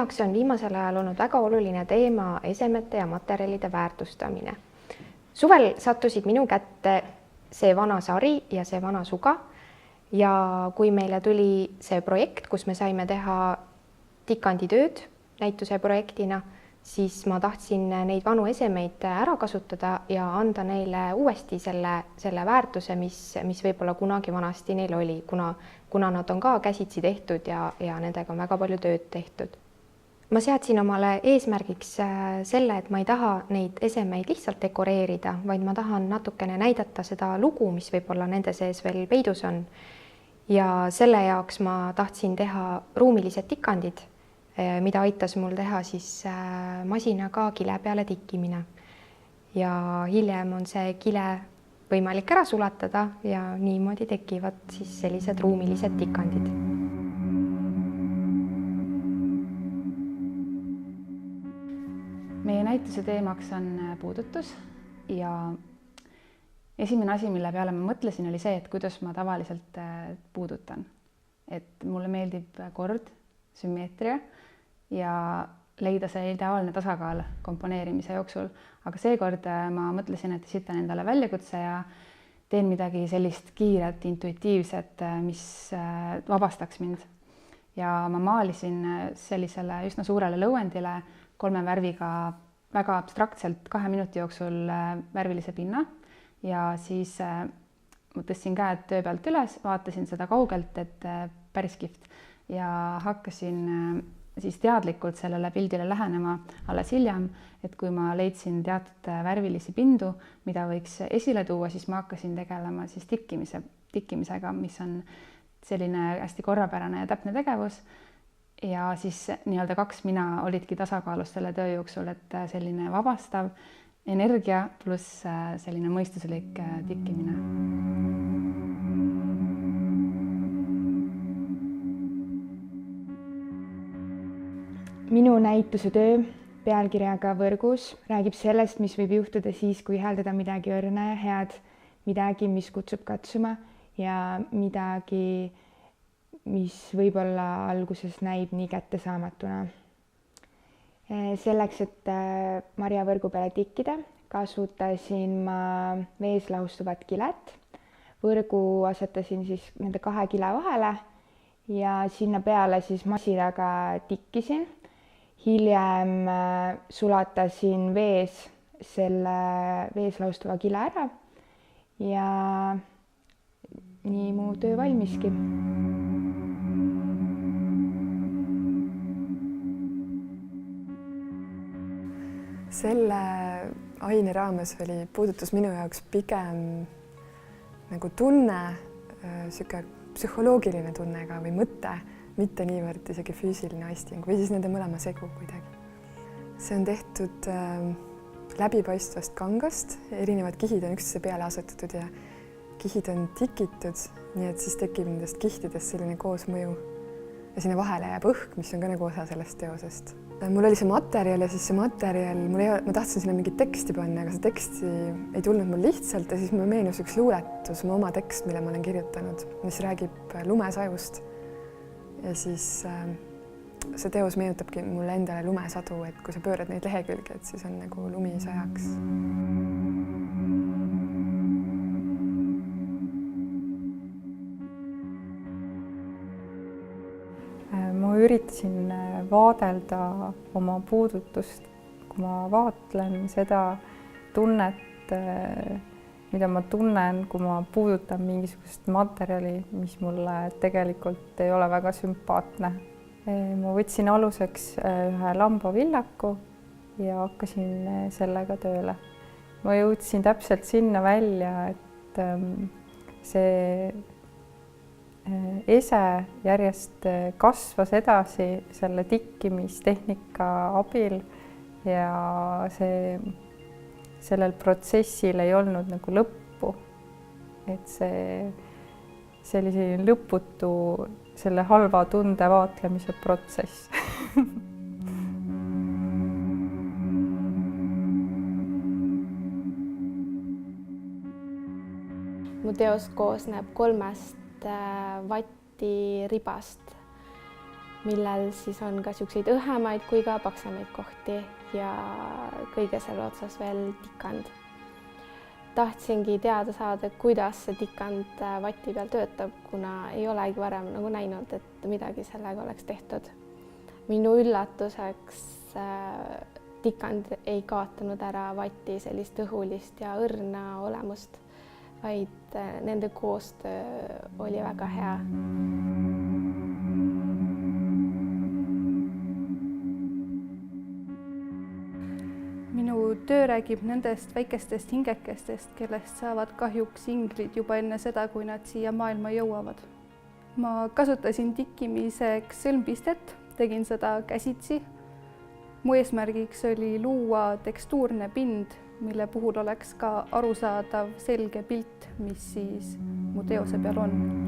jaoks on viimasel ajal olnud väga oluline teema esemete ja materjalide väärtustamine. Suvel sattusid minu kätte see vana sari ja see vana suga ja kui meile tuli see projekt, kus me saime teha tikanditööd näituse projektina, siis ma tahtsin neid vanu esemeid ära kasutada ja anda neile uuesti selle väärtuse, mis võib-olla kunagi vanasti neil oli, kuna nad on ka käsitsi tehtud ja nendega on väga palju tööd tehtud. Ma seadsin omale eesmärgiks selle, et ma ei taha neid esemeid lihtsalt dekoreerida, vaid ma tahan natukene näidata seda lugu, mis võib-olla nende sees veel peidus on. Ja selle jaoks ma tahtsin teha ruumilised tikandid, mida aitas mul teha siis masinaga kile peale tikkimine. Ja hiljem on see kile võimalik ära sulatada ja niimoodi tekivad siis sellised ruumilised tikandid. Meie näituse teemaks on puudutus ja esimene asi, mille peale ma mõtlesin, oli see, et kuidas ma tavaliselt puudutan. Et mulle meeldib kord, sümmeetria ja leida see ideaalne tasakaal komponeerimise jooksul. Aga seekord ma mõtlesin, et esitan endale väljakutse ja teen midagi sellist kiiret, intuitiivset, mis vabastaks mind. Ja ma maalisin sellisele üsna suurele lõuendile 3 värviga väga abstraktselt 2 minuti jooksul värvilise pinna ja siis ma tõstsin käed töö pealt üles, vaatasin seda kaugelt, et päris kihvt ja hakkasin siis teadlikult sellele pildile lähenema alles hiljem, et kui ma leidsin teatud värvilisi pindu, mida võiks esile tuua, siis ma hakkasin tegelema siis tikkimisega, mis on selline hästi korrapärane ja täpne tegevus. Ja siis nii-öelda 2 mina olidki tasakaalus selle töö jooksul, et selline vabastav energia pluss selline mõistuslik tikkimine. Minu näituse töö pealkirjaga Võrgus räägib sellest, mis võib juhtuda siis, kui ihaldada midagi õrna ja head, midagi, mis kutsub katsuma ja midagi, mis võib-olla alguses näib nii kättesaamatuna. Selleks, et marja võrgu peale tikkida, kasutasin ma vees lahustuvat kilet. Võrgu asetasin siis nende 2 kile vahele ja sinna peale siis masinaga tikkisin. Hiljem sulatasin vees selle vees lahustuva kile ära ja nii mu töö valmiski. Selle aine raames oli puudutus minu jaoks pigem nagu tunne, sihuke psühholoogiline tunne ka või mõte, mitte niivõrd isegi füüsiline aisting või siis nende mõlema segu kuidagi. See on tehtud läbipaistvast kangast, erinevad kihid on üksteise peale asetatud ja kihid on tikitud, nii et siis tekib nendest kihtidest selline koosmõju ja sinna vahele jääb õhk, mis on ka nagu osa sellest teosest. Mul oli see materjal ja siis see materjal, ma tahtsin sinna mingit teksti panna, aga see teksti ei tulnud mul lihtsalt ja siis mul meenus üks luuletus, mu oma tekst, mille ma olen kirjutanud, mis räägib lumesajust. Ja siis see teos meenutabki mulle endale lumesadu, et kui sa pöörad neid lehekülge, et siis on nagu lumi sajaks. Ma üritasin vaadelda oma puudutust, kui ma vaatlen seda tunnet, mida ma tunnen, kui ma puudutan mingisugust materjali, mis mulle tegelikult ei ole väga sümpaatne. Ma võtsin aluseks ühe lambavillaku ja hakkasin sellega tööle. Ma jõudsin täpselt sinna välja, et see ese järjest kasvas edasi selle tikkimistehnika abil ja sellel protsessil ei olnud nagu lõppu. Et see oli selline lõputu selle halva tunde vaatlemise protsess. Mu teos koosneb 3 vatiribast. millel siis on ka niisuguseid õhemaid kui ka paksemaid kohti ja kõige selle otsas veel tikand. Tahtsingi teada saada, kuidas see tikand vati peal töötab, kuna ei olegi varem nagu näinud, et midagi sellega oleks tehtud. Minu üllatuseks tikand ei kaotanud ära vati sellist õhulist ja õrna olemust, vaid nende koostöö oli väga hea. Minu töö räägib nendest väikestest hingekestest, kellest saavad kahjuks inglid juba enne seda, kui nad siia maailma jõuavad. Ma kasutasin tikkimiseks sõlmpistet, tegin seda käsitsi. Mu eesmärgiks oli luua tekstuurne pind, mille puhul oleks ka arusaadav selge pilt, mis siis mu teose peal on.